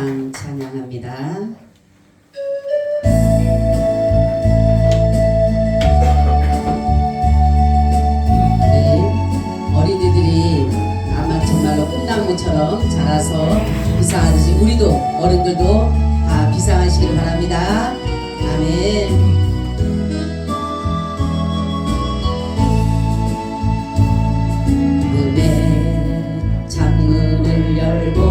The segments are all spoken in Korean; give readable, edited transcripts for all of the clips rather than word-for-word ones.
찬양 찬양합니다. 어린이들이 아마 정말로 꿈나무처럼 자라서 비상하듯이 우리도 어른들도 다 비상하시길 바랍니다. 아멘. 은혜 창문을 열고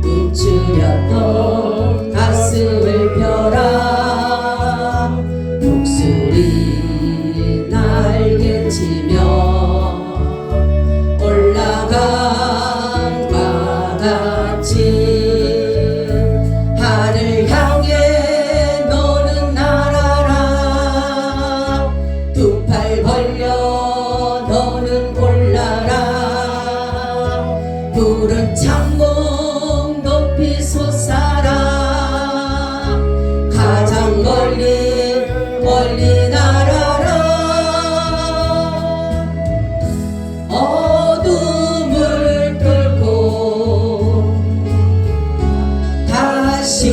움츠렸던 가슴을 펴라. 독수리 날개치며 올라간과 같이 하늘 향해 너는 날아라. 두 팔 벌려 너는 올라라. 푸른 창공 높이 솟아라. 가장 멀리 멀리 날아라. 어둠을 뚫고 다시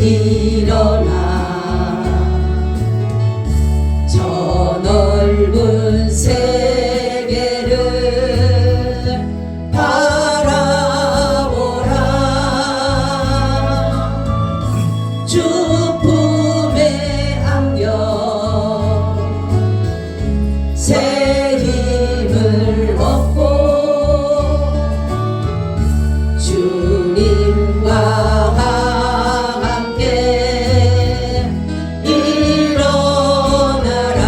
일어나. 저 넓은 세계를 바라보라. 주 품에 안겨 새 힘을 얻고 주님과 함께 일어나라.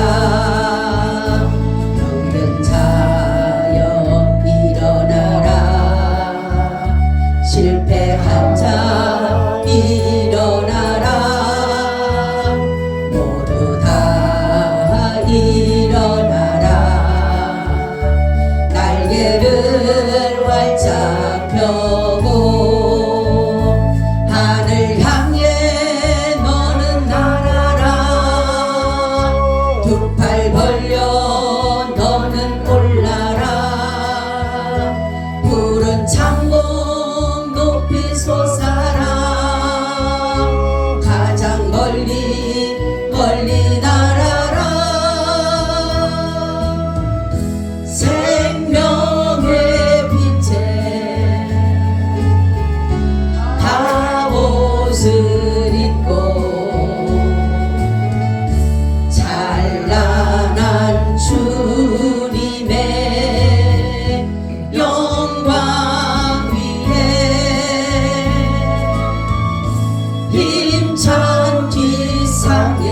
병든 자여 일어나라. 실패한 자 일어나라. 모두 다 일어나라. 날개를 활짝 펴고 하늘 향해 너는 날아라. 두 팔 벌려 너는 올라라. 푸른 창공 높이 솟아라. 가장 멀리 멀리 날아라. 생명의 빛에 갑옷을 입고 찬란한 주님의 영광 위에 힘찬 기상에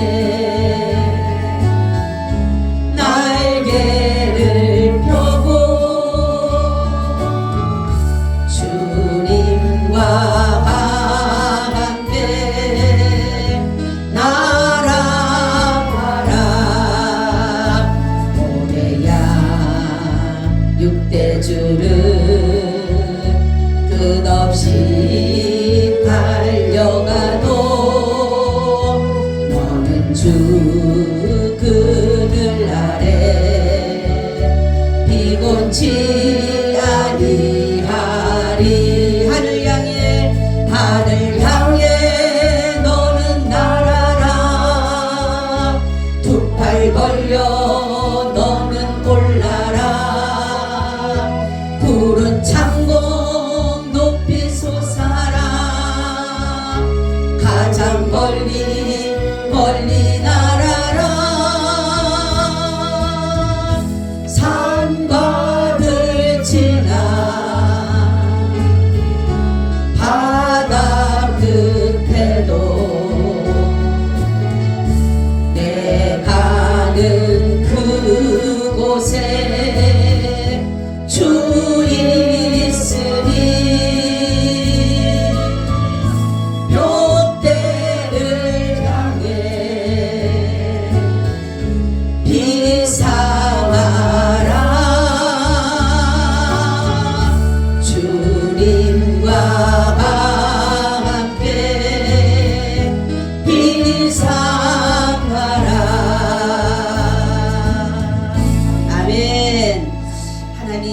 날개를 펴고 주님과 함께 날아가라. 모래야 육대주를 끝없이 달려가도 너는 주 그늘 아래 피곤치 아니하리. 하늘 향해 너는 날아라. 두 팔 벌려 너는 올라라. 푸른 창공 높이 솟아라. 가장 멀리 멀리 날아라. 산과들 지나 바다 끝에도 내 가는 그곳에 주 있으니 돛대를 향해 비상하라. 주님과 함께 비상하라. 아멘. 하나님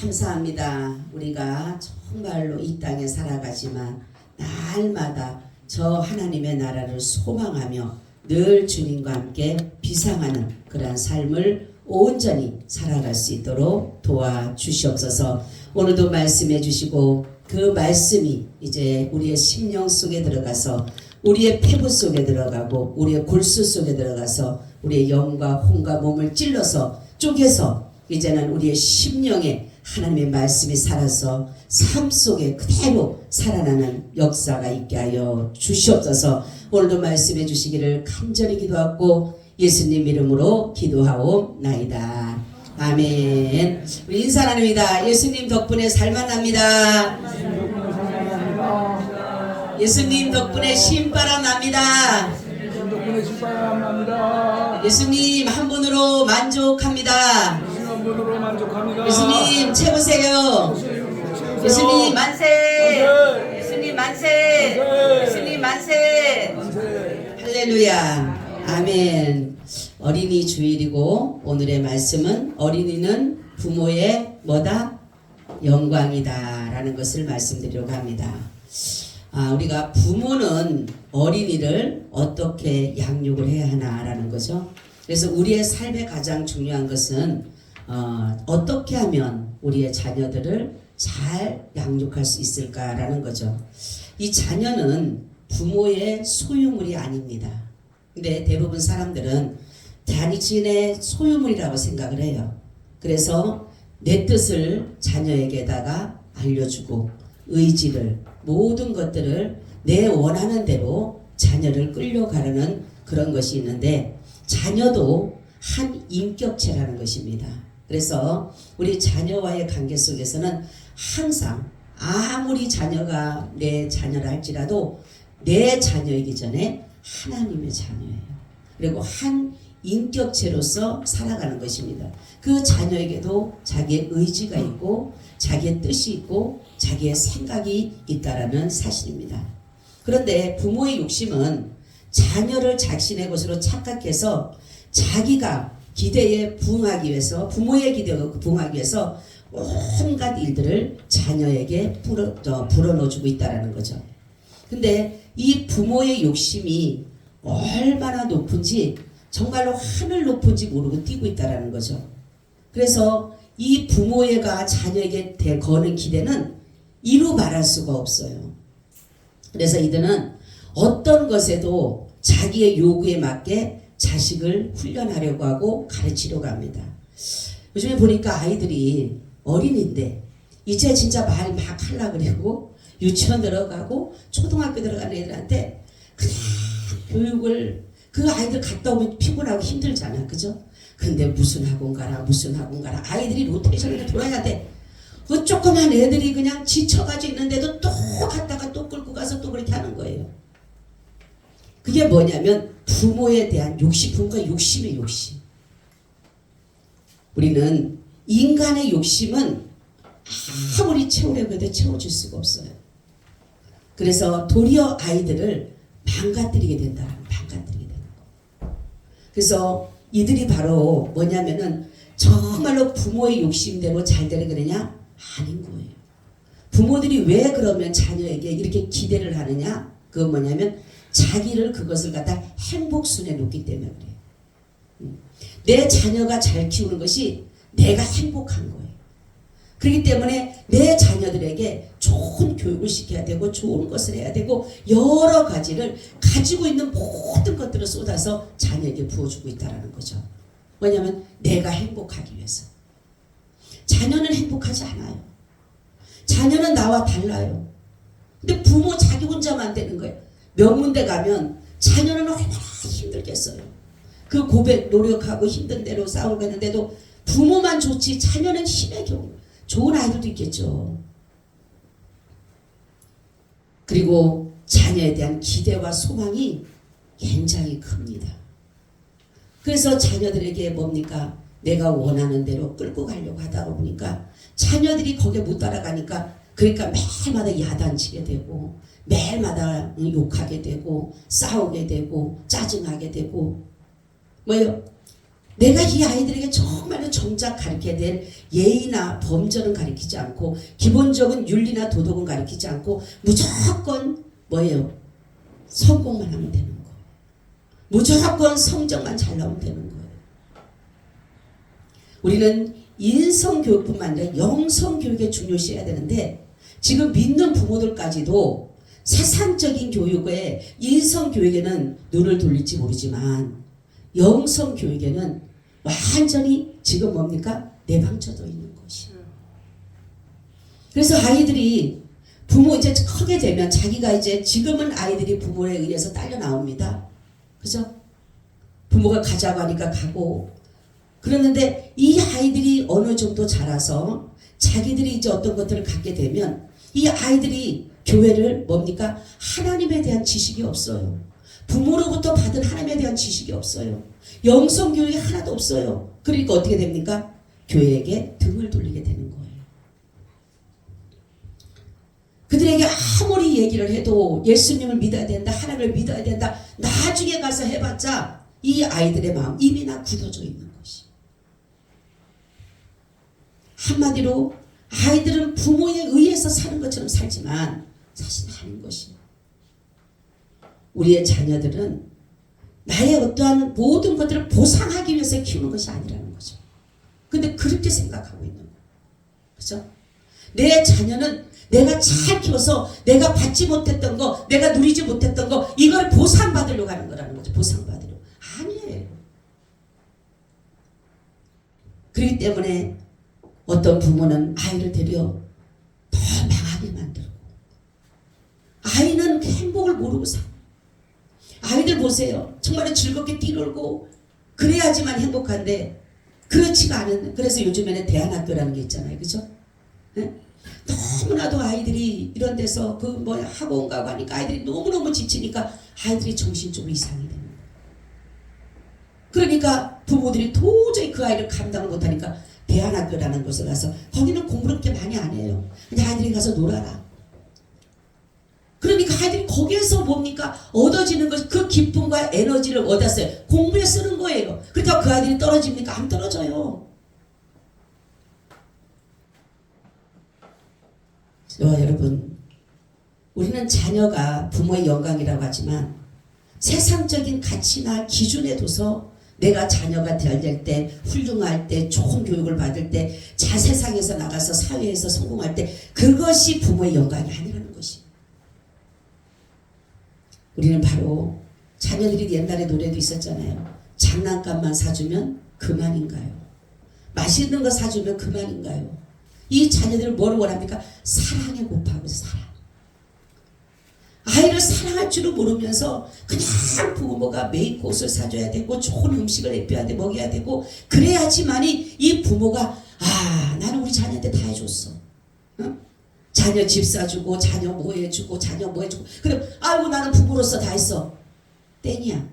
감사합니다. 우리가 정말로 이 땅에 살아가지만 날마다 저 하나님의 나라를 소망하며 늘 주님과 함께 비상하는 그러한 삶을 온전히 살아갈 수 있도록 도와주시옵소서. 오늘도 말씀해 주시고 그 말씀이 이제 우리의 심령 속에 들어가서 우리의 폐부 속에 들어가고 우리의 골수 속에 들어가서 우리의 영과 혼과 몸을 찔러서 쪼개서 이제는 우리의 심령에 하나님의 말씀이 살아서 삶 속에 그대로 살아나는 역사가 있게 하여 주시옵소서. 오늘도 말씀해 주시기를 간절히 기도하고 예수님 이름으로 기도하옵나이다. 아멘. 우리 인사 나눕니다. 예수님 덕분에 살만납니다. 예수님 덕분에 신바람 납니다. 예수님 한 분으로 만족합니다. 예수님 최고세요. 예수님 만세. 예수님 만세. 예수님 만세. 할렐루야. 아멘. 어린이 주일이고 오늘의 말씀은 어린이는 부모의 뭐다? 영광이다 라는 것을 말씀드리려고 합니다. 우리가 부모는 어린이를 어떻게 양육을 해야 하나라는 거죠. 그래서 우리의 삶에 가장 중요한 것은 어떻게 하면 우리의 자녀들을 잘 양육할 수 있을까라는 거죠. 이 자녀는 부모의 소유물이 아닙니다. 근데 대부분 사람들은 자신의 소유물이라고 생각을 해요. 그래서 내 뜻을 자녀에게다가 알려주고 의지를 모든 것들을 내 원하는 대로 자녀를 끌려가려는 그런 것이 있는데 자녀도 한 인격체라는 것입니다. 그래서 우리 자녀와의 관계 속에서는 항상 아무리 자녀가 내 자녀라 할지라도 내 자녀이기 전에 하나님의 자녀예요. 그리고 한 인격체로서 살아가는 것입니다. 그 자녀에게도 자기의 의지가 있고 자기의 뜻이 있고 자기의 생각이 있다라는 사실입니다. 그런데 부모의 욕심은 자녀를 자신의 것으로 착각해서 자기가 기대에 부응하기 위해서 부모의 기대에 부응하기 위해서 온갖 일들을 자녀에게 불어넣어주고 있다는 거죠. 근데 이 부모의 욕심이 얼마나 높은지 정말로 하늘 높은지 모르고 뛰고 있다는 거죠. 그래서 이 부모가 자녀에게 거는 기대는 이루 말할 수가 없어요. 그래서 이들은 어떤 것에도 자기의 요구에 맞게 자식을 훈련하려고 하고 가르치려고 합니다. 요즘에 보니까 아이들이 어린인데 이제 진짜 말 막 하려고 그러고 유치원 들어가고 초등학교 들어가는 애들한테 그냥 교육을 그 아이들 갔다 오면 피곤하고 힘들잖아. 그죠? 근데 무슨 학원 가라 무슨 학원 가라 아이들이 로테이션으로 돌아야 돼. 그 조그만 애들이 그냥 지쳐가지고 있는데도 또 갔다가 또 끌고 가서 또 그렇게 하는 거예요. 그게 뭐냐면 부모에 대한 욕심, 부모가 욕심의 욕심. 우리는 인간의 욕심은 아무리 채우려고 해도 채워줄 수가 없어요. 그래서 도리어 아이들을 망가뜨리게 된다. 망가뜨리게 되는 거. 그래서 이들이 바로 뭐냐면은 정말로 부모의 욕심대로 잘 되는 거냐? 아닌 거예요. 부모들이 왜 그러면 자녀에게 이렇게 기대를 하느냐? 그건 뭐냐면 자기를 그것을 갖다 행복순에 놓기 때문에 그래요. 내 자녀가 잘 키우는 것이 내가 행복한 거예요. 그렇기 때문에 내 자녀들에게 좋은 교육을 시켜야 되고 좋은 것을 해야 되고 여러 가지를 가지고 있는 모든 것들을 쏟아서 자녀에게 부어주고 있다는 거죠. 왜냐하면 내가 행복하기 위해서. 자녀는 행복하지 않아요. 자녀는 나와 달라요. 근데 부모 자기 혼자만 되는 거예요. 명문대 가면 자녀는 얼마나 힘들겠어요. 그 고백 노력하고 힘든 대로 싸우고 했는데도 부모만 좋지 자녀는 힘의 경우 좋은 아이들도 있겠죠. 그리고 자녀에 대한 기대와 소망이 굉장히 큽니다. 그래서 자녀들에게 뭡니까? 내가 원하는 대로 끌고 가려고 하다 보니까 자녀들이 거기에 못 따라가니까 그러니까 매일마다 야단치게 되고 매일마다 욕하게 되고 싸우게 되고 짜증하게 되고 뭐예요? 내가 이 아이들에게 정말로 정작 가르쳐야 될 예의나 범절은 가르치지 않고 기본적인 윤리나 도덕은 가르치지 않고 무조건 뭐예요? 성공만 하면 되는 거예요. 무조건 성적만 잘 나오면 되는 거예요. 우리는 인성교육뿐만 아니라 영성교육에 중요시해야 되는데 지금 믿는 부모들까지도 세상적인 교육에 인성교육에는 눈을 돌릴지 모르지만 영성교육에는 완전히 지금 뭡니까? 내방쳐져 있는 것이. 그래서 아이들이 부모 이제 크게 되면 자기가 이제 지금은 아이들이 부모에 의해서 딸려 나옵니다. 그죠? 부모가 가자고 하니까 가고 그러는데 이 아이들이 어느 정도 자라서 자기들이 이제 어떤 것들을 갖게 되면 이 아이들이 교회를 뭡니까? 하나님에 대한 지식이 없어요. 부모로부터 받은 하나님에 대한 지식이 없어요. 영성교육이 하나도 없어요. 그러니까 어떻게 됩니까? 교회에게 등을 돌리게 되는 거예요. 그들에게 아무리 얘기를 해도 예수님을 믿어야 된다, 하나님을 믿어야 된다, 나중에 가서 해봤자 이 아이들의 마음 이미 나 굳어져 있는 것이. 한마디로 아이들은 부모에 의해서 사는 것처럼 살지만 사실은 아닌 것이. 우리의 자녀들은 나의 어떠한 모든 것들을 보상하기 위해서 키우는 것이 아니라는 거죠. 근데 그렇게 생각하고 있는 거예요. 그죠? 내 자녀는 내가 잘 키워서 내가 받지 못했던 거, 내가 누리지 못했던 거, 이걸 보상받으려고 하는 거라는 거죠. 보상받으려고. 아니에요. 그렇기 때문에 어떤 부모는 아이를 데려 더 망하게 만들고 아이는 행복을 모르고 살아요. 아이들 보세요. 정말 즐겁게 뛰놀고 그래야지만 행복한데 그렇지가 않은. 그래서 요즘에는 대안학교라는 게 있잖아요. 그죠? 네? 너무나도 아이들이 이런 데서 그 뭐 학원 가고 하니까 아이들이 너무너무 지치니까 아이들이 정신적으로 이상이 되는 거예요. 그러니까 부모들이 도저히 그 아이를 감당을 못하니까 대안학교라는 곳에 가서 거기는 공부를 그렇게 많이 안 해요. 근데 아이들이 가서 놀아라. 그러니까 아이들이 거기에서 뭡니까? 얻어지는 것이 그 기쁨과 에너지를 얻었어요. 공부에 쓰는 거예요. 그러니까 그 아이들이 떨어집니까? 안 떨어져요. 여러분, 우리는 자녀가 부모의 영광이라고 하지만 세상적인 가치나 기준에 둬서 내가 자녀가 될 때, 훌륭할 때, 좋은 교육을 받을 때, 세상에서 나가서 사회에서 성공할 때 그것이 부모의 영광이 아니라는 것이. 우리는 바로 자녀들이 옛날에 노래도 있었잖아요. 장난감만 사주면 그만인가요? 맛있는 거 사주면 그만인가요? 이 자녀들을 뭐를 원합니까? 사랑에 곱하고 사랑. 아이를 사랑할 줄을 모르면서 그냥 부모가 매일 옷을 사줘야 되고 좋은 음식을 해줘야 돼 먹여야 되고 그래야지만이 이 부모가 나는 우리 자녀한테 다 해줬어. 어? 자녀 집 사주고 자녀 뭐 해주고 자녀 뭐 해주고 그럼 아이고 나는 부모로서 다 했어. 땡이야.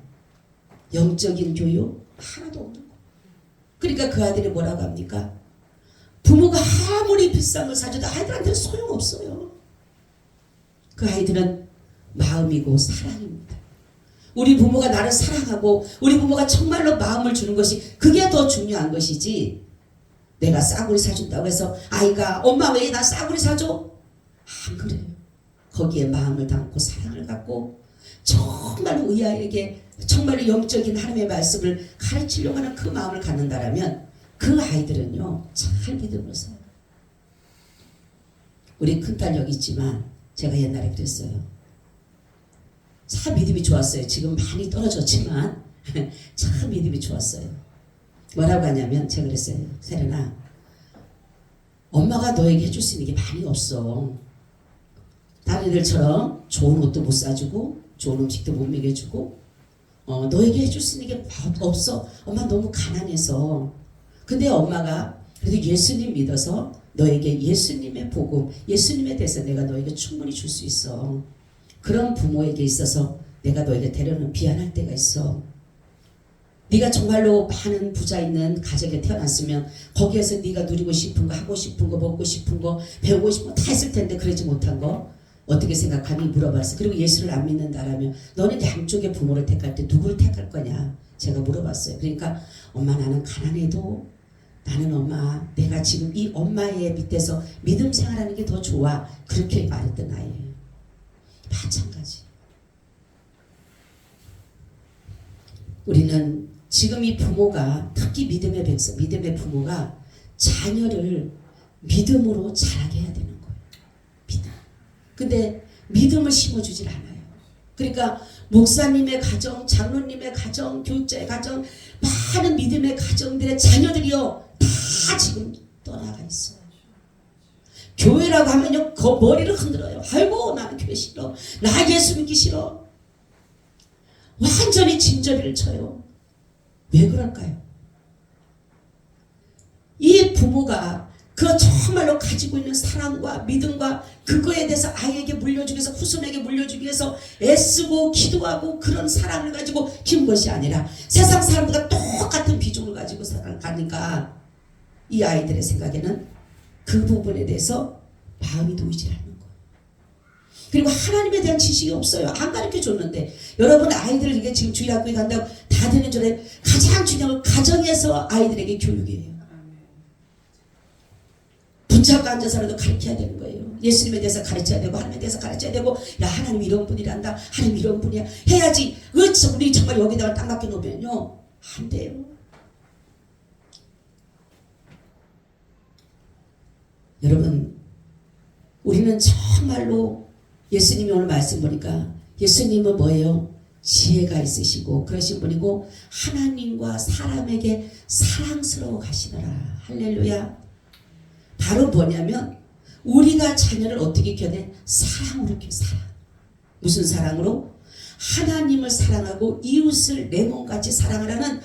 영적인 교육 하나도 없는 거. 그러니까 그 아들이 뭐라고 합니까? 부모가 아무리 비싼 걸 사줘도 아이들한테는 소용없어요. 그 아이들은 마음이고 사랑입니다. 우리 부모가 나를 사랑하고 우리 부모가 정말로 마음을 주는 것이 그게 더 중요한 것이지 내가 싸구려 사준다고 해서 아이가 엄마 왜 나 싸구려 사줘? 안 그래요. 거기에 마음을 담고 사랑을 갖고 정말로 우리 아이에게 정말로 영적인 하나님의 말씀을 가르치려고 하는 그 마음을 갖는다라면 그 아이들은요 잘 믿음으로 살아요. 우리 큰딸 여기 있지만 제가 옛날에 그랬어요. 참 믿음이 좋았어요. 지금 많이 떨어졌지만 참 믿음이 좋았어요. 뭐라고 하냐면 제가 그랬어요. 세련아, 엄마가 너에게 해줄 수 있는 게 많이 없어. 다른 애들처럼 좋은 옷도 못 사주고 좋은 음식도 못 먹여주고 너에게 해줄 수 있는 게 없어. 엄마 너무 가난해서. 근데 엄마가 그래도 예수님 믿어서 너에게 예수님의 복음, 예수님에 대해서 내가 너에게 충분히 줄 수 있어. 그런 부모에게 있어서 내가 너에게 때로는 미안할 때가 있어. 네가 정말로 많은 부자 있는 가정에 태어났으면 거기에서 네가 누리고 싶은 거, 하고 싶은 거, 먹고 싶은 거, 배우고 싶은 거 다 했을 텐데 그러지 못한 거 어떻게 생각하니 물어봤어요. 그리고 예수를 안 믿는다라면 너는 양쪽의 부모를 택할 때 누구를 택할 거냐 제가 물어봤어요. 그러니까 엄마 나는 가난해도 나는 엄마 내가 지금 이 엄마의 밑에서 믿음 생활하는 게 더 좋아 그렇게 말했던 아이예요. 마찬가지. 우리는 지금 이 부모가 특히 믿음의 백성, 믿음의 부모가 자녀를 믿음으로 자라게 해야 되는 거예요. 믿음. 근데 믿음을 심어주질 않아요. 그러니까 목사님의 가정, 장로님의 가정, 교육자의 가정, 많은 믿음의 가정들의 자녀들이요 다 지금 떠나가 있어요. 교회라고 하면요 머리를 흔들어요. 아이고 나는 교회 싫어. 나 예수 믿기 싫어. 완전히 진저리를 쳐요. 왜 그럴까요? 이 부모가 그 정말로 가지고 있는 사랑과 믿음과 그거에 대해서 아이에게 물려주기 위해서 후손에게 물려주기 위해서 애쓰고 기도하고 그런 사랑을 가지고 키운 것이 아니라 세상 사람들과 똑같은 비중을 가지고 살아가니까 이 아이들의 생각에는 그 부분에 대해서 마음이 놓이질 않는 거예요. 그리고 하나님에 대한 지식이 없어요. 안 가르쳐 줬는데 여러분 아이들을 이게 지금 주일학교에 간다고 다 되는 전에 가장 중요한 건 가정에서 아이들에게 교육이에요. 붙잡고 앉아서라도 가르쳐야 되는 거예요. 예수님에 대해서 가르쳐야 되고 하나님에 대해서 가르쳐야 되고 야 하나님 이런 분이란다. 하나님 이런 분이야. 해야지. 우리 정말 여기다가 딱 맡겨 놓으면요. 안 돼요. 여러분 우리는 정말로 예수님이 오늘 말씀 보니까 예수님은 뭐예요? 지혜가 있으시고 그러신 분이고 하나님과 사람에게 사랑스러워 가시더라. 할렐루야. 바로 뭐냐면 우리가 자녀를 어떻게 키워야 돼? 사랑으로 키워. 사랑. 무슨 사랑으로? 하나님을 사랑하고 이웃을 내 몸같이 사랑하라는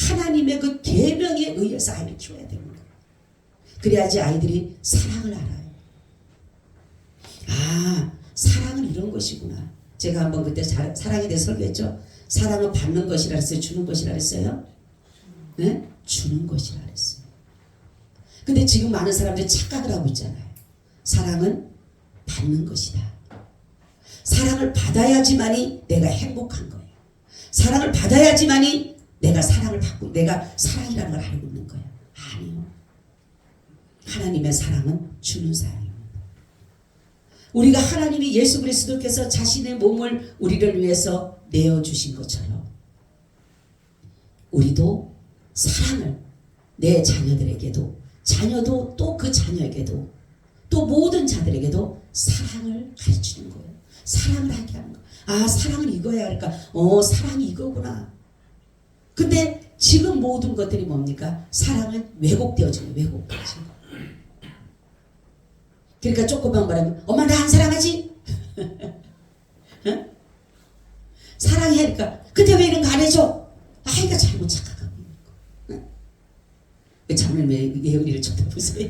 하나님의 그 계명에 의해서 아이를 키워야 되는 거예요. 그래야지 아이들이 사랑을 알아요. 아 사랑은 이런 것이구나. 제가 한번 그때 사랑에 대해 설교했죠. 사랑은 받는 것이라 그랬어요? 주는 것이라 그랬어요? 네? 주는 것이라 그랬어요. 근데 지금 많은 사람들이 착각을 하고 있잖아요. 사랑은 받는 것이다. 사랑을 받아야지만이 내가 행복한 거예요. 사랑을 받아야지만이 내가 사랑을 받고 내가 사랑이라는 걸 알고 있는 거예요. 아니요. 하나님의 사랑은 주는 사랑입니다. 우리가 하나님이 예수 그리스도께서 자신의 몸을 우리를 위해서 내어주신 것처럼 우리도 사랑을 내 자녀들에게도 자녀도 또 그 자녀에게도 또 모든 자들에게도 사랑을 가르치는 거예요. 사랑을 하게 하는 거예요. 아 사랑은 이거야. 그러니까 사랑이 이거구나. 근데 지금 모든 것들이 뭡니까? 사랑은 왜곡되어지는 거예요. 왜곡되어지는 거예요. 그러니까 조금만 말하면 엄마 나 안 사랑하지? 응? 사랑해. 그러니까 근데 왜 이런 거 안 해줘? 아이가 잘못 착각하고 있는 거. 응? 장로님 왜 예은이를 쳐다보세요?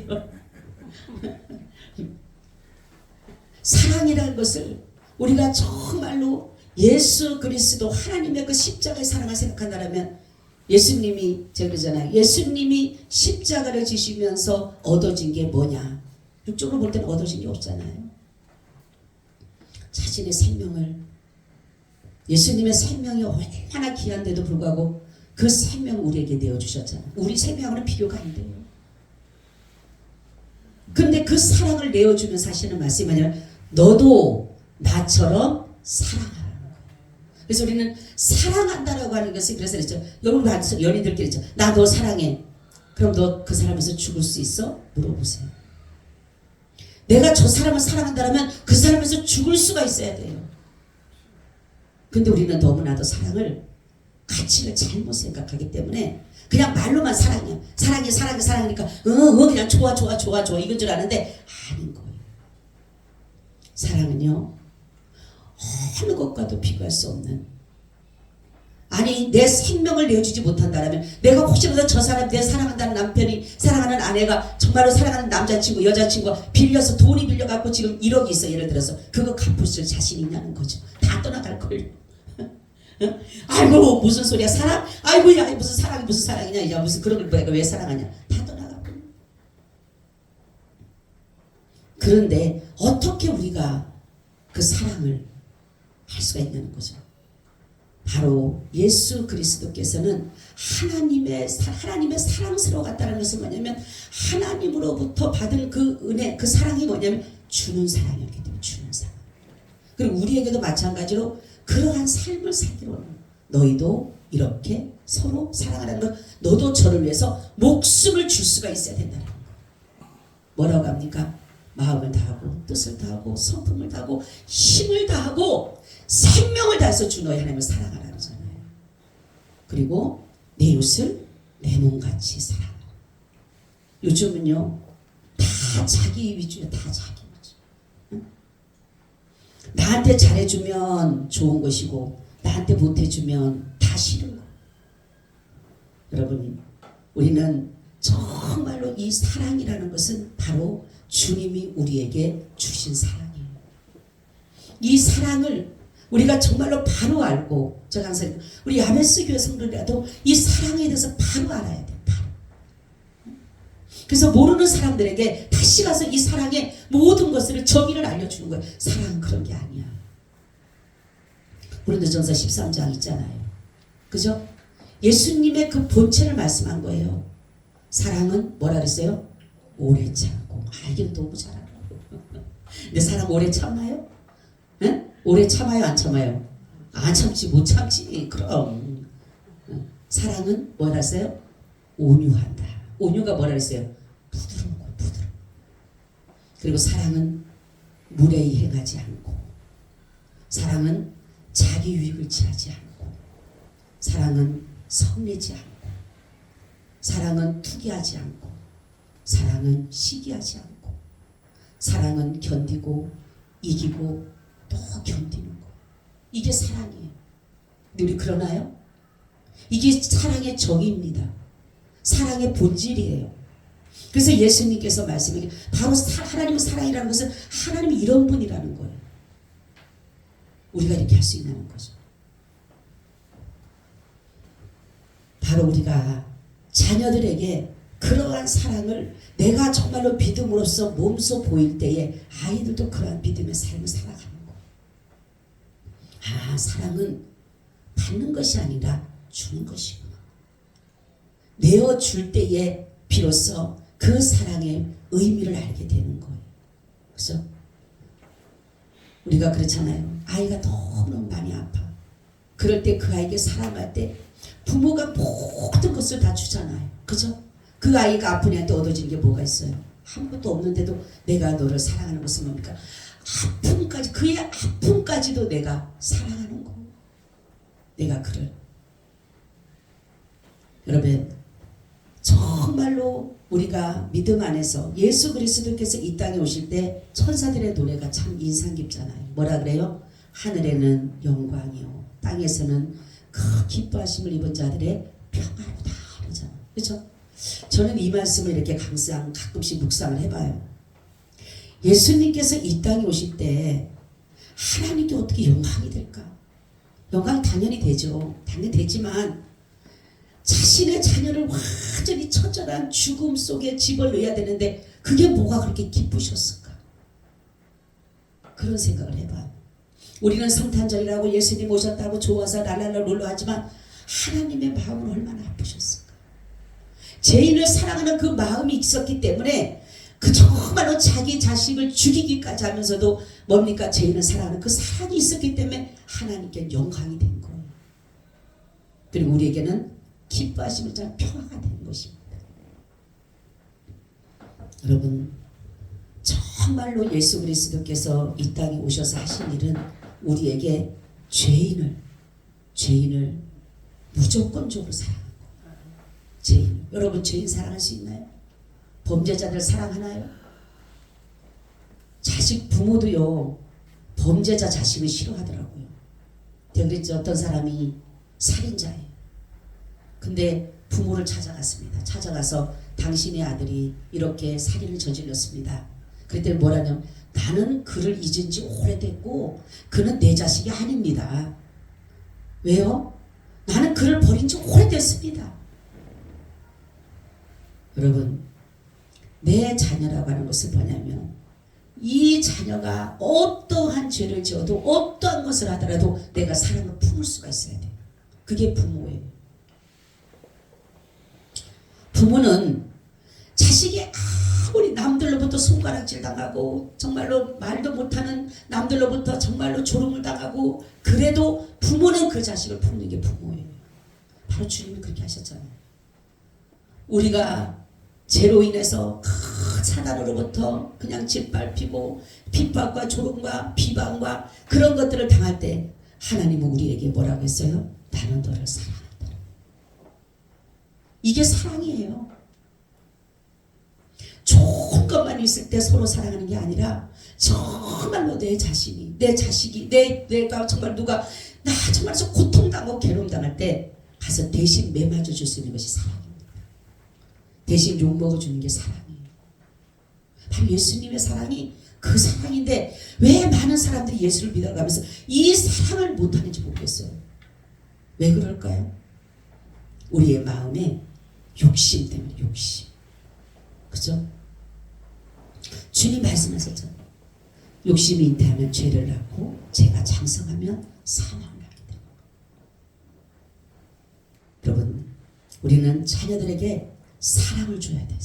사랑이라는 것을 우리가 정말로 예수 그리스도 하나님의 그 십자가의 사랑을 생각한다면 예수님이 제가 그러잖아요. 예수님이 십자가를 지시면서 얻어진 게 뭐냐? 육적으로 볼 때는 얻어진 게 없잖아요. 자신의 생명을 예수님의 생명이 얼마나 귀한데도 불구하고 그 생명을 우리에게 내어주셨잖아요. 우리 생명은 비교가 안 돼요. 근데 그 사랑을 내어주는 사실은 말씀이 아니라 너도 나처럼 사랑하라는 거예요. 그래서 우리는 사랑한다라고 하는 것이 그래서 그랬죠. 여러분 연인들끼리 있죠. 나 너 사랑해. 그럼 너 그 사람에서 죽을 수 있어? 물어보세요. 내가 저 사람을 사랑한다면 그 사람에서 죽을 수가 있어야 돼요. 근데 우리는 너무나도 사랑을 가치를 잘못 생각하기 때문에 그냥 말로만 사랑해. 사랑하니까 그냥 좋아 이건 줄 아는데 아닌 거예요. 사랑은요 어느 것과도 비교할 수 없는 아니 내 생명을 내어주지 못한다면 내가 혹시라도 저 사람 내 사랑한다는 남편이 사랑하는 아내가 정말로 사랑하는 남자친구 여자친구가 빌려서 돈이 빌려갖고 지금 1억이 있어 예를 들어서 그거 갚을 수 자신 있냐는 거죠. 다 떠나갈걸. 아이고 무슨 소리야 사랑? 아이고 야 무슨 사랑이 무슨 사랑이냐 야 무슨 그런 걸 내가 왜 사랑하냐 다 떠나가고. 그런데 어떻게 우리가 그 사랑을 할 수가 있는 거죠. 바로 예수 그리스도께서는 하나님의 사랑스러웠다는 것은 뭐냐면 하나님으로부터 받은 그 은혜, 그 사랑이 뭐냐면 주는 사랑이었기 때문에 주는 사랑. 그리고 우리에게도 마찬가지로 그러한 삶을 살기로 너희도 이렇게 서로 사랑하라는 것, 너도 저를 위해서 목숨을 줄 수가 있어야 된다는 거. 뭐라고 합니까? 마음을 다하고 뜻을 다하고 성품을 다하고 힘을 다하고 생명을 다해서 주 너희 하나님을 사랑하라 그러잖아요. 그리고 내 이웃을 내 몸같이 사랑하라. 요즘은요 다 자기 위주야. 다 자기 위주. 응? 나한테 잘해주면 좋은 것이고 나한테 못해주면 다 싫은 거. 여러분, 우리는 정말로 이 사랑이라는 것은 바로 주님이 우리에게 주신 사랑이에요. 이 사랑을 우리가 정말로 바로 알고, 제가 항상 우리 야베스 교회 성도들이라도 이 사랑에 대해서 바로 알아야 돼. 바로. 그래서 모르는 사람들에게 다시 가서 이 사랑의 모든 것을 정의를 알려주는 거예요. 사랑은 그런 게 아니야. 고린도전서 13장 있잖아요. 그죠? 예수님의 그 본체를 말씀한 거예요. 사랑은 뭐라 그랬어요? 오래 참고. 알기는 너무 잘 알아. 근데 사랑 오래 참나요? 응? 오래 참아요? 안 참아요? 안 참지. 못 참지. 그럼. 사랑은 뭐라 했어요? 온유한다. 온유가 뭐라 했어요? 부드러운 거, 부드러운. 그리고 사랑은 무례히 행하지 않고, 사랑은 자기 유익을 취하지 않고, 사랑은 성내지 않고, 사랑은 투기하지 않고, 사랑은 시기하지 않고, 사랑은 견디고 이기고 또 견디는 거. 이게 사랑이에요. 근데 우리 그러나요? 이게 사랑의 정의입니다. 사랑의 본질이에요. 그래서 예수님께서 말씀하신 바로 하나님의 사랑이라는 것은 하나님이 이런 분이라는 거예요. 우리가 이렇게 할 수 있는 거죠. 바로 우리가 자녀들에게 그러한 사랑을 내가 정말로 믿음으로써 몸소 보일 때에 아이들도 그러한 믿음의 삶을 살아가는 거예요. 아, 사랑은 받는 것이 아니라 주는 것이구나. 내어줄 때에 비로소 그 사랑의 의미를 알게 되는 거예요. 그래서 우리가 그렇잖아요. 아이가 너무너무 많이 아파. 그럴 때 그 아이에게 사랑할 때 부모가 모든 것을 다 주잖아요. 그죠? 그 아이가 아픈 애한테 얻어진 게 뭐가 있어요? 아무것도 없는데도 내가 너를 사랑하는 것은 뭡니까? 아픔까지, 그의 아픔까지도 내가 사랑하는 거. 내가 그를. 여러분, 정말로 우리가 믿음 안에서 예수 그리스도께서 이 땅에 오실 때 천사들의 노래가 참 인상 깊잖아요. 뭐라 그래요? 하늘에는 영광이요, 땅에서는 그 기뻐하심을 입은 자들의 평화로다 그러잖아요. 그렇죠? 저는 이 말씀을 이렇게 항상 가끔씩 묵상을 해봐요. 예수님께서 이 땅에 오실 때 하나님께 어떻게 영광이 될까? 영광이 당연히 되죠. 당연히 되지만 자신의 자녀를 완전히 처절한 죽음 속에 집어넣어야 되는데 그게 뭐가 그렇게 기쁘셨을까? 그런 생각을 해봐요. 우리는 성탄절이라고 예수님 오셨다고 좋아서 랄랄라 놀러하지만 하나님의 마음은 얼마나 아프셨을까? 죄인을 사랑하는 그 마음이 있었기 때문에 그 정말로 자기 자식을 죽이기까지 하면서도 뭡니까? 죄인을 사랑하는 그 사랑이 있었기 때문에 하나님께 영광이 된 거예요. 그리고 우리에게는 기뻐하심을 잘 평화가 된 것입니다. 여러분, 정말로 예수 그리스도께서 이 땅에 오셔서 하신 일은 우리에게 죄인을 무조건적으로 사랑하는 거예요. 죄인. 여러분, 죄인 사랑할 수 있나요? 범죄자들 사랑하나요? 자식 부모도요, 범죄자 자식을 싫어하더라고요. 제가 그랬죠. 어떤 사람이 살인자예요. 근데 부모를 찾아갔습니다. 찾아가서 당신의 아들이 이렇게 살인을 저질렀습니다. 그랬더니 뭐라냐면 나는 그를 잊은 지 오래됐고 그는 내 자식이 아닙니다. 왜요? 나는 그를 버린 지 오래됐습니다. 여러분, 내 자녀라고 하는 것은 뭐냐면 이 자녀가 어떠한 죄를 지어도 어떠한 것을 하더라도 내가 사랑을 품을 수가 있어야 돼. 그게 부모예요. 부모는 자식이 아무리 남들로부터 손가락질 당하고 정말로 말도 못하는 남들로부터 정말로 조롱을 당하고 그래도 부모는 그 자식을 품는 게 부모예요. 바로 주님이 그렇게 하셨잖아요. 우리가 죄로 인해서 사단으로부터 그냥 짓밟히고 핍박과 조롱과 비방과 그런 것들을 당할 때 하나님은 우리에게 뭐라고 했어요? 나는 너를 사랑한다. 이게 사랑이에요. 좋은 것만 있을 때 서로 사랑하는 게 아니라 정말로 내 자신이, 내 자식이, 내가 정말 누가 나 정말 고통당하고 괴로움당할 때 가서 대신 매맞아 줄 수 있는 것이 사랑입니다. 대신 욕먹어주는 게 사랑이에요. 바로 예수님의 사랑이 그 사랑인데 왜 많은 사람들이 예수를 믿어가면서 이 사랑을 못하는지 모르겠어요. 왜 그럴까요? 우리의 마음에 욕심 때문에 욕심. 그죠? 주님 말씀하셨잖아요. 욕심이 잉태하면 죄를 낳고 죄가 장성하면 사망을 하게 됩니다. 여러분, 우리는 자녀들에게 사랑을 줘야 돼.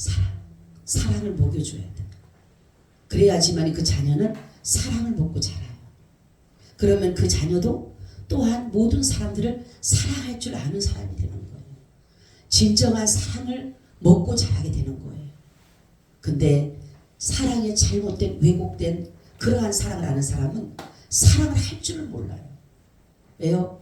사랑을 먹여줘야 돼. 그래야지만 그 자녀는 사랑을 먹고 자라요. 그러면 그 자녀도 또한 모든 사람들을 사랑할 줄 아는 사람이 되는 거예요. 진정한 사랑을 먹고 자라게 되는 거예요. 근데 사랑에 잘못된 왜곡된 그러한 사랑을 아는 사람은 사랑을 할 줄을 몰라요. 왜요?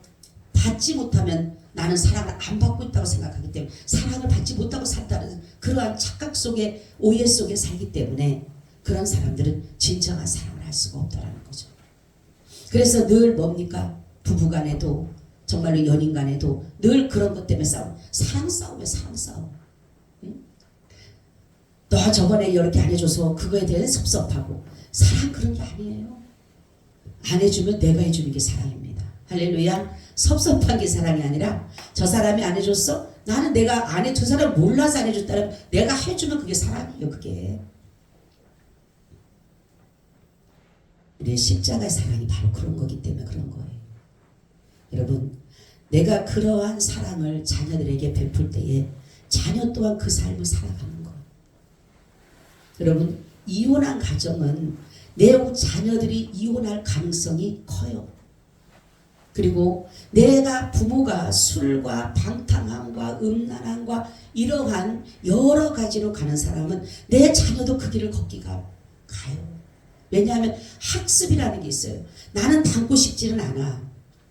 받지 못하면 나는 사랑을 안 받고 있다고 생각하기 때문에 사랑을 받지 못하고 산다는 그러한 착각 속에 오해 속에 살기 때문에 그런 사람들은 진정한 사랑을 할 수가 없다는 거죠. 그래서 늘 뭡니까? 부부간에도 정말로 연인간에도 늘 그런 것 때문에 싸움. 사랑 싸움이에요. 사랑 싸움. 응? 너 저번에 이렇게 안 해줘서 그거에 대해 섭섭하고. 사랑 그런 게 아니에요. 안 해주면 내가 해주는 게 사랑입니다. 할렐루야. 섭섭한 게 사랑이 아니라 저 사람이 안 해줬어? 나는 내가 안 해, 저 사람 몰라서 안 해줬다면 내가 해주면 그게 사랑이에요. 그게. 우리의 십자가의 사랑이 바로 그런 거기 때문에 그런 거예요. 여러분, 내가 그러한 사랑을 자녀들에게 베풀 때에 자녀 또한 그 삶을 살아가는 거예요. 여러분, 이혼한 가정은 내 자녀들이 이혼할 가능성이 커요. 그리고 내가 부모가 술과 방탕함과 음란함과 이러한 여러 가지로 가는 사람은 내 자녀도 그 길을 걷기가 가요. 왜냐하면 학습이라는 게 있어요. 나는 닮고 싶지는 않아.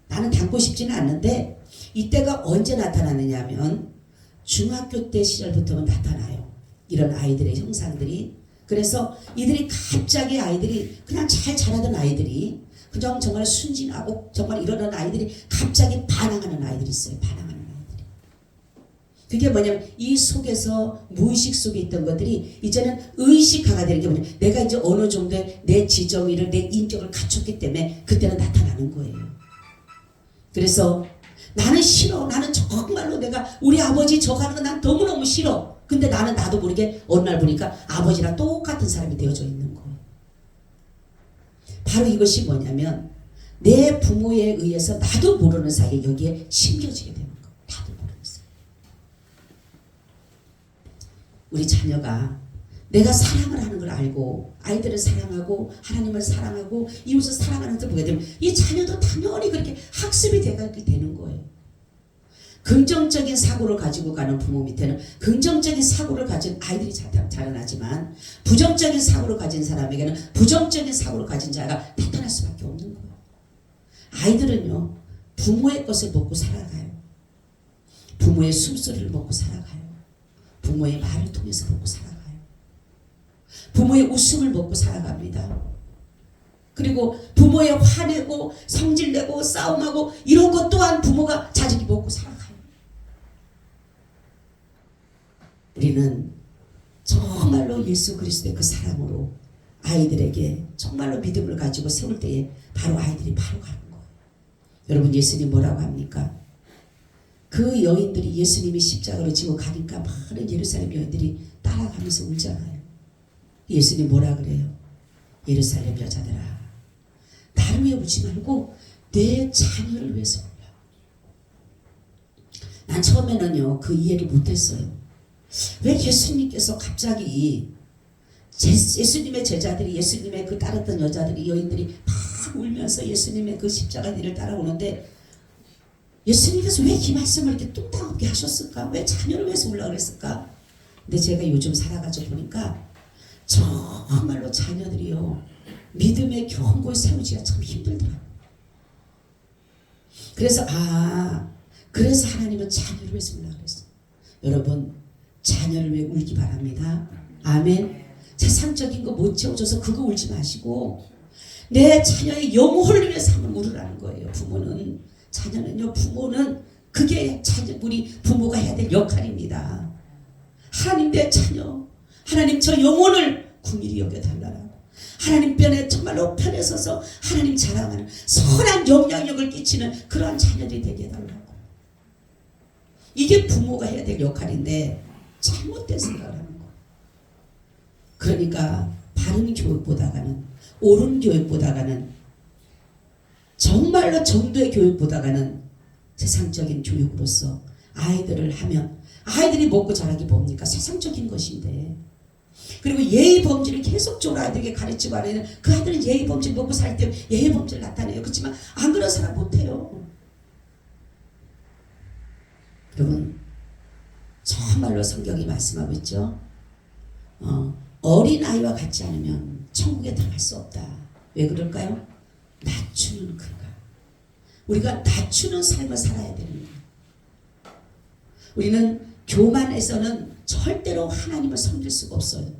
나는 닮고 싶지는 않는데 이때가 언제 나타나느냐 하면 중학교 때 시절부터 나타나요. 이런 아이들의 형상들이. 그래서 이들이 갑자기 아이들이 그냥 잘 자라던 아이들이 그냥 정말 순진하고 정말 이러는 아이들이 갑자기 반항하는 아이들이 있어요. 반항하는 아이들이. 그게 뭐냐면 이 속에서 무의식 속에 있던 것들이 이제는 의식화가 되는 게 뭐냐면 내가 이제 어느 정도의 내 지정의를 내 인격을 갖췄기 때문에 그때는 나타나는 거예요. 그래서 나는 싫어. 나는 정말로 내가 우리 아버지 저거 하는 거 난 너무너무 싫어. 근데 나는 나도 모르게 어느 날 보니까 아버지랑 똑같은 사람이 되어져 있는 거예요. 바로 이것이 뭐냐면 내 부모에 의해서 나도 모르는 사이에 여기에 심겨지게 되는 거예요. 나도 모르는 사이에. 우리 자녀가 내가 사랑을 하는 걸 알고 아이들을 사랑하고 하나님을 사랑하고 이웃을 사랑하는 것을 보게 되면 이 자녀도 당연히 그렇게 학습이 되는 거예요. 긍정적인 사고를 가지고 가는 부모 밑에는 긍정적인 사고를 가진 아이들이 자라나지만 부정적인 사고를 가진 사람에게는 부정적인 사고를 가진 자가 나타날 수밖에 없는 거예요. 아이들은요 부모의 것을 먹고 살아가요. 부모의 숨소리를 먹고 살아가요. 부모의 말을 통해서 먹고 살아가요. 부모의 웃음을 먹고 살아갑니다. 그리고 부모의 화내고 성질내고 싸움하고 이런 것 또한 부모가 자식이 먹고 살아가요. 우리는 정말로 예수 그리스도의 그 사랑으로 아이들에게 정말로 믿음을 가지고 세울 때에 바로 아이들이 바로 가는 거예요. 여러분 예수님 뭐라고 합니까? 그 여인들이 예수님이 십자가로 지고 가니까 많은 예루살렘 여인들이 따라가면서 울잖아요. 예수님 뭐라 그래요? 예루살렘 여자들아, 나를 위해 울지 말고 내 자녀를 위해서 울라. 난 처음에는요 그 이해를 못했어요. 왜 예수님께서 갑자기 예수님의 제자들이, 예수님의 그 따랐던 여자들이, 여인들이 막 울면서 예수님의 그 십자가 뒤를 따라오는데 예수님께서 왜 이 말씀을 이렇게 뚱땅하게 하셨을까? 왜 자녀를 위해서 울라 그랬을까? 근데 제가 요즘 살아가지고 보니까 정말로 자녀들이요 믿음의 경고에 세우기가 참 힘들더라고요. 그래서 그래서 하나님은 자녀를 위해서 울라 그랬어요. 여러분 자녀를 위해 울기 바랍니다. 아멘. 세상적인 거 못 채워줘서 그거 울지 마시고 내 자녀의 영혼을 위해서 한번 울으라는 거예요. 부모는, 자녀는요, 부모는 그게 우리 부모가 해야 될 역할입니다. 하나님 내 자녀, 하나님 저 영혼을 긍휼히 여겨달라고, 하나님 편에 정말로 편에 서서 하나님 자랑하는 선한 영향력을 끼치는 그러한 자녀들이 되게 해달라고. 이게 부모가 해야 될 역할인데 잘못된 생각을 하는 거예요. 그러니까 바른 교육보다가는, 옳은 교육보다가는, 정말로 정도의 교육보다가는 세상적인 교육으로서 아이들을 하면, 아이들이 먹고 자라기 뭡니까? 세상적인 것인데. 그리고 예의 범죄를 계속적으로 아이들에게 가르치고 하는 그 아이들은 예의 범죄 먹고 살 때 예의 범죄를 나타내요. 그렇지만 안 그런 사람 못해요. 여러분 정말로 성경이 말씀하고 있죠. 어린아이와 같지 않으면 천국에 들어갈 수 없다. 왜 그럴까요? 낮추는 그가. 우리가 낮추는 삶을 살아야 됩니다. 우리는 교만해서는 절대로 하나님을 섬길 수가 없어요.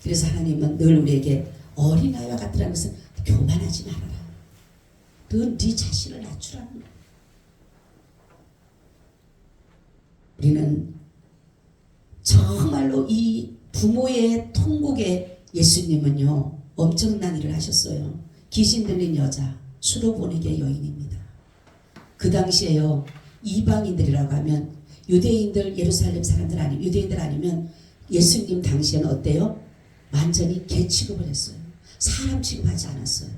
그래서 하나님은 늘 우리에게 어린아이와 같으라는 것은 교만하지 말아라. 늘 네 자신을 낮추라는 거예요. 우리는 정말로 이 부모의 통곡에 예수님은요 엄청난 일을 하셨어요. 귀신 들린 여자, 수로 보내기의 여인입니다. 그 당시에요 이방인들이라고 하면 유대인들, 예루살렘 사람들 아니면 유대인들 아니면 예수님 당시에는 어때요? 완전히 개 취급을 했어요. 사람 취급하지 않았어요.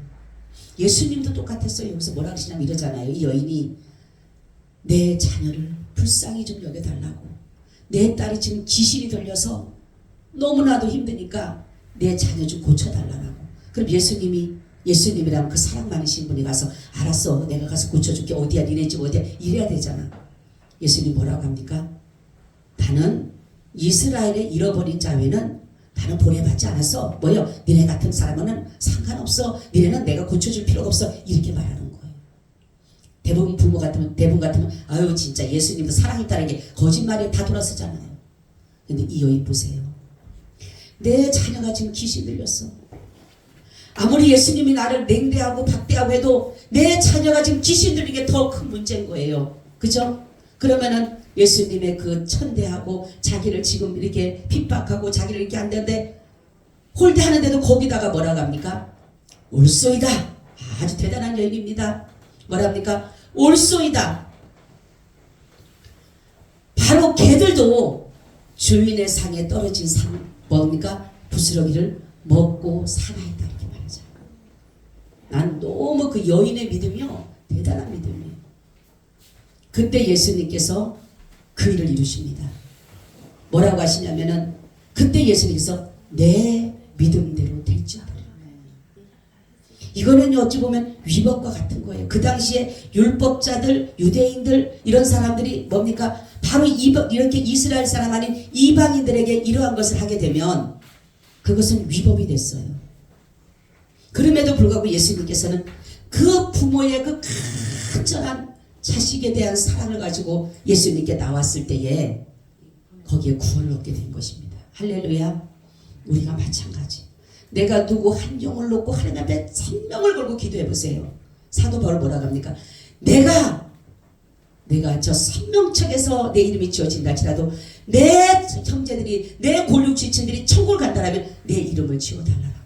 예수님도 똑같았어요. 여기서 뭐라 그러시냐면 이러잖아요. 이 여인이 내 자녀를 불쌍히 좀 여겨달라고. 내 딸이 지금 귀신이 들려서 너무나도 힘드니까 내 자녀 좀 고쳐달라고. 그럼 예수님이랑 그 사랑 많으신 분이 가서 알았어, 내가 가서 고쳐줄게. 어디야, 니네 집 어디야, 이래야 되잖아. 예수님 뭐라고 합니까? 나는 이스라엘에 잃어버린 자외는 나는 보내받지 않았어. 뭐요? 니네 같은 사람은 상관없어. 니네는 내가 고쳐줄 필요가 없어. 이렇게 말하는 거예요. 대부분 부모 같으면, 아유 진짜 예수님도 사랑했다는 게 거짓말에 다 돌아서잖아요. 근데 이 여인 보세요. 내 자녀가 지금 귀신 들렸어. 아무리 예수님이 나를 냉대하고 박대하고 해도 내 자녀가 지금 귀신 들린 게 더 큰 문제인 거예요. 그죠? 그러면은 예수님의 그 천대하고 자기를 지금 이렇게 핍박하고 자기를 이렇게 한다는데 홀대하는데도 거기다가 뭐라고 합니까? 올소이다. 아주 대단한 여인입니다. 뭐라 합니까? 올소이다. 바로 개들도 주인의 상에 떨어진 상 뭡니까? 부스러기를 먹고 사나이다 이렇게 말하잖아요. 난 너무 그 여인의 믿음이요 대단한 믿음이에요. 그때 예수님께서 그 일을 이루십니다. 뭐라고 하시냐면은 그때 예수님께서 내 믿음대로 될 줄 알아요. 이거는 어찌 보면 위법과 같은 거예요. 그 당시에 율법자들, 유대인들 이런 사람들이 뭡니까? 바로 이렇게 이스라엘 사람 아닌 이방인들에게 이러한 것을 하게 되면 그것은 위법이 됐어요. 그럼에도 불구하고 예수님께서는 그 부모의 그 간절한 자식에 대한 사랑을 가지고 예수님께 나왔을 때에 거기에 구원을 얻게 된 것입니다. 할렐루야. 우리가 마찬가지. 내가 누구 한 영을 놓고 하나님 앞에 생명을 걸고 기도해 보세요. 사도 바울 뭐라고 합니까? 내가 저 생명책에서 내 이름이 지어진다 할지라도 내 형제들이, 내 골육 지친들이 천국을 간다라면 내 이름을 지어달라고.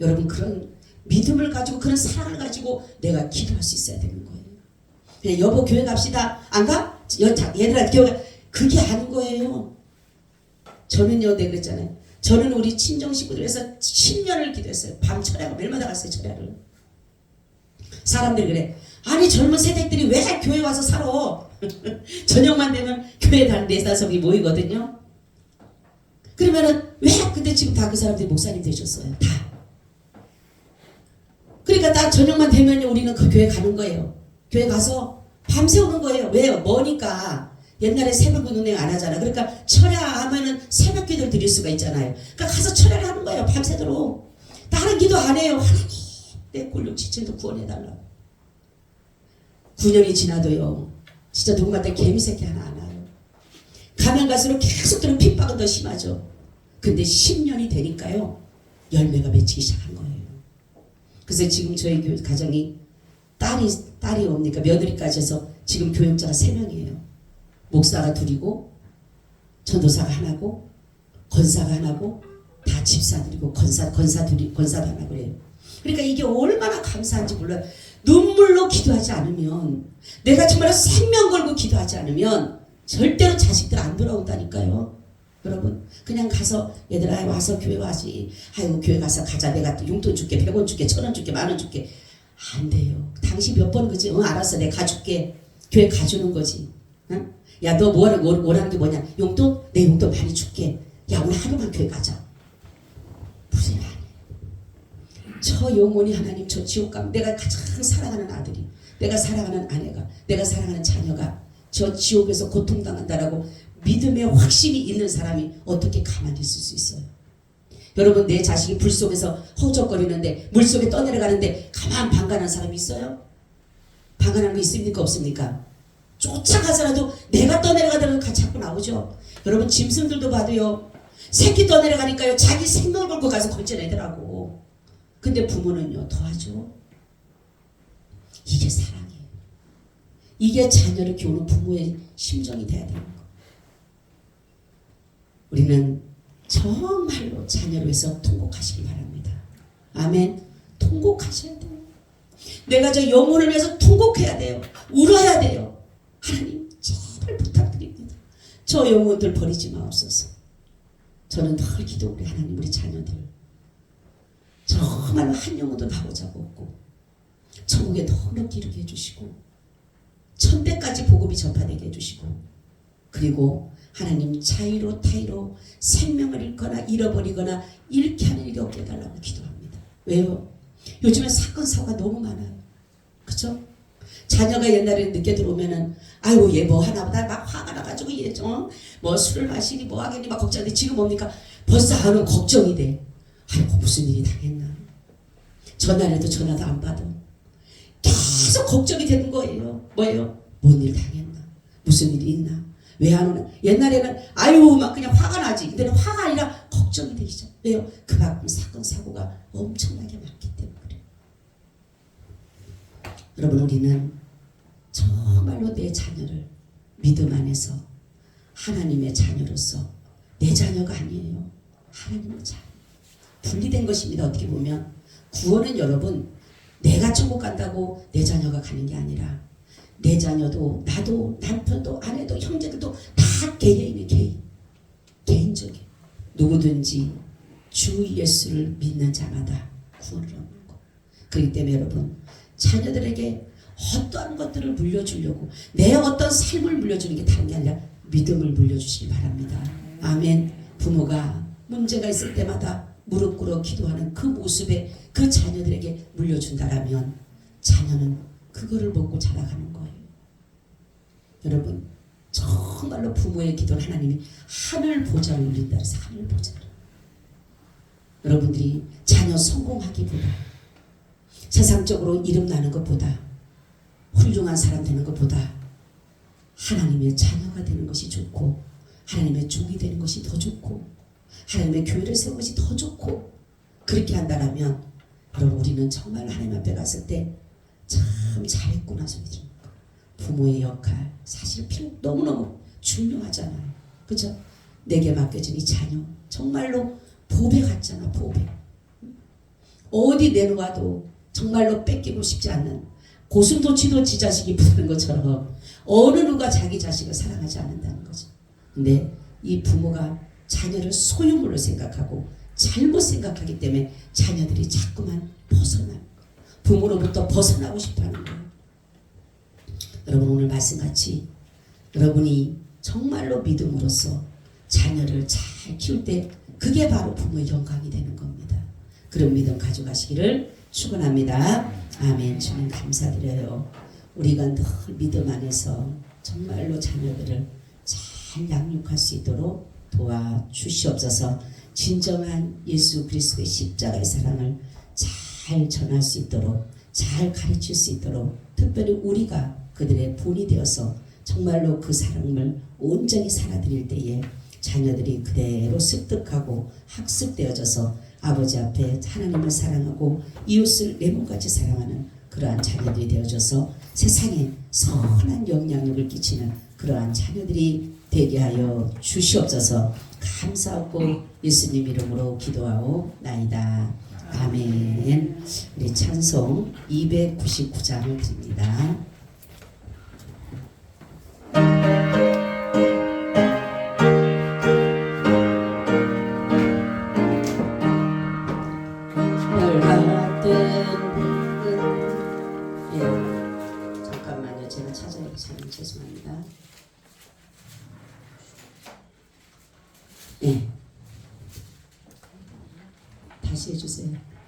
여러분 그런 믿음을 가지고 그런 사랑을 가지고 내가 기도할 수 있어야 되는 거예요. 그냥 여보 교회 갑시다. 안 가? 얘들아 교회 그게 아닌 거예요. 저는요 내가 그랬잖아요. 저는 우리 친정 식구들 위해서 10년을 기도했어요. 밤 철야가 매일마다 갔어요. 철야를. 사람들이 그래. 아니 젊은 세대들이 왜 교회 와서 살아? 저녁만 되면 교회 단 4-5이 모이거든요. 그러면은 왜? 근데 지금 다 그 사람들이 목사님 되셨어요. 다. 그러니까 딱 저녁만 되면 우리는 그 교회 가는 거예요. 교회 가서 밤새 오는 거예요. 왜요? 뭐니까. 옛날에 새벽 운행 안 하잖아. 그러니까 철야하면은 새벽 기도를 드릴 수가 있잖아요. 그러니까 가서 철야를 하는 거예요. 밤새도록. 다른 기도 안 해요. 하나님 내 골육 지체도 구원해달라고. 9년이 지나도요. 진짜 누군가한테 개미새끼 하나 안 와요. 가면 갈수록 계속 들은 핍박은 더 심하죠. 근데 10년이 되니까요. 열매가 맺히기 시작한 거예요. 그래서 지금 저희 가정이 딸이 옵니까? 며느리까지 해서 지금 교육자가 3명이에요. 목사가 2이고 전도사가 1고 권사가 1고 다 집사들이고 권사도 1 그래요. 그러니까 이게 얼마나 감사한지 몰라요. 눈물로 기도하지 않으면, 내가 정말 생명 걸고 기도하지 않으면 절대로 자식들 안 돌아온다니까요. 여러분 그냥 가서 얘들아 와서 교회 와지. 아이고 교회 가서 가자. 내가 용돈 줄게. 100원 줄게. 1000원 줄게. 10,000원 줄게. 안 돼요. 당신 몇 번 그지? 알았어. 내가 가줄게. 교회 가주는 거지. 응? 야 너 뭐라는 게 뭐냐? 용돈? 내 용돈 많이 줄게. 야 오늘 하루만 교회 가자. 무슨 일 아니에요. 저 영혼이 하나님 저 지옥 가면 내가 가장 사랑하는 아들이, 내가 사랑하는 아내가, 내가 사랑하는 자녀가 저 지옥에서 고통당한다라고 믿음의 확신이 있는 사람이 어떻게 가만히 있을 수 있어요? 여러분 내 자식이 불 속에서 허우적거리는데 물속에 떠내려가는데 가만 방관한 사람이 있어요? 방관한 거 있습니까? 없습니까? 쫓아가서라도 내가 떠내려가더라도 같이 자꾸 나오죠. 여러분 짐승들도 봐도요. 새끼 떠내려가니까요. 자기 생명을 걸고 가서 건져내더라고. 근데 부모는요. 더하죠. 이게 사랑이에요. 이게 자녀를 키우는 부모의 심정이 돼야 되는 거. 우리는 정말로 자녀를 위해서 통곡하시기 바랍니다. 아멘. 통곡하셔야 돼요. 내가 저 영혼을 위해서 통곡해야 돼요. 울어야 돼요. 하나님 제발 부탁드립니다. 저 영혼들 버리지 마옵소서. 저는 늘 기도 우리 하나님 우리 자녀들 정말로 한 영혼도 나고자고 없고 천국에 너무 기르게 해주시고 천대까지 복음이 전파되게 해주시고 그리고 하나님 자의로 타의로 생명을 잃거나 잃어버리거나 잃게 하는 일이 없게 해달라고 기도합니다. 왜요? 요즘에 사건 사고가 너무 많아요. 그쵸? 자녀가 옛날에 늦게 들어오면은 아이고 얘 뭐 하나 보다 막 화가 나가지고 얘 뭐 술을 마시니 뭐 하겠니 막 걱정하는데 지금 뭡니까? 벌써 하는 걱정이 돼. 아이고 무슨 일이 당했나. 전화해도 전화도 안 받아. 계속 걱정이 되는 거예요. 뭐예요? 뭔 일 당했나? 무슨 일이 있나? 왜 안 오나? 옛날에는 아유 막 그냥 화가 나지. 근데는 화가 아니라 걱정이 되기 시작. 왜요? 그만큼 사건 사고가 엄청나게 많기 때문에 그래요. 여러분 우리는 정말로 내 자녀를 믿음 안에서 하나님의 자녀로서 내 자녀가 아니에요. 하나님의 자녀. 분리된 것입니다. 어떻게 보면 구원은 여러분 내가 천국 간다고 내 자녀가 가는 게 아니라 내 자녀도 나도 남편도 아내도 형제들도 다 개개인의 개인적인 누구든지 주 예수를 믿는 자마다 구원을 얻는 것. 그렇기 때문에 여러분 자녀들에게 어떠한 것들을 물려주려고 내 어떤 삶을 물려주는 게 다른 게 아니라 믿음을 물려주시기 바랍니다. 아멘. 부모가 문제가 있을 때마다 무릎 꿇어 기도하는 그 모습에 그 자녀들에게 물려준다라면 자녀는 그거를 먹고 자라가는 거예요. 여러분 정말로 부모의 기도를 하나님이 하늘 보좌를 올린다 해서 하늘 보좌를 여러분들이 자녀 성공하기보다 세상적으로 이름 나는 것보다 훌륭한 사람 되는 것보다 하나님의 자녀가 되는 것이 좋고 하나님의 종이 되는 것이 더 좋고 하나님의 교회를 세우는 것이 더 좋고 그렇게 한다면 여러분 우리는 정말 하나님 앞에 갔을 때 참 잘했구나 소리 들은 거. 부모의 역할 사실 너무너무 중요하잖아요. 그죠? 내게 맡겨진 이 자녀 정말로 보배 같잖아. 보배. 어디 내놓아도 정말로 뺏기고 싶지 않는 고슴도치도 지 자식이 부르는 것처럼 어느 누가 자기 자식을 사랑하지 않는다는 거죠. 근데 이 부모가 자녀를 소유물로 생각하고 잘못 생각하기 때문에 자녀들이 자꾸만 부모로부터 벗어나고 싶어하는 거예요. 여러분 오늘 말씀같이 여러분이 정말로 믿음으로써 자녀를 잘 키울 때 그게 바로 부모의 영광이 되는 겁니다. 그런 믿음 가져가시기를 축원합니다. 아멘. 주님 감사드려요. 우리가 늘 믿음 안에서 정말로 자녀들을 잘 양육할 수 있도록 도와주시옵소서. 진정한 예수 그리스도의 십자가의 사랑을 잘 전할 수 있도록 잘 가르칠 수 있도록 특별히 우리가 그들의 본이 되어서 정말로 그 사랑을 온전히 살아드릴 때에 자녀들이 그대로 습득하고 학습되어져서 아버지 앞에 하나님을 사랑하고 이웃을 내 몸같이 사랑하는 그러한 자녀들이 되어져서 세상에 선한 영향력을 끼치는 그러한 자녀들이 되게 하여 주시옵소서. 감사하고 예수님 이름으로 기도하옵나이다. 아멘. 우리 찬송 299장을 드립니다. 잠깐만요. 제가 찾아야 참 죄송합니다. 다시 해주세요.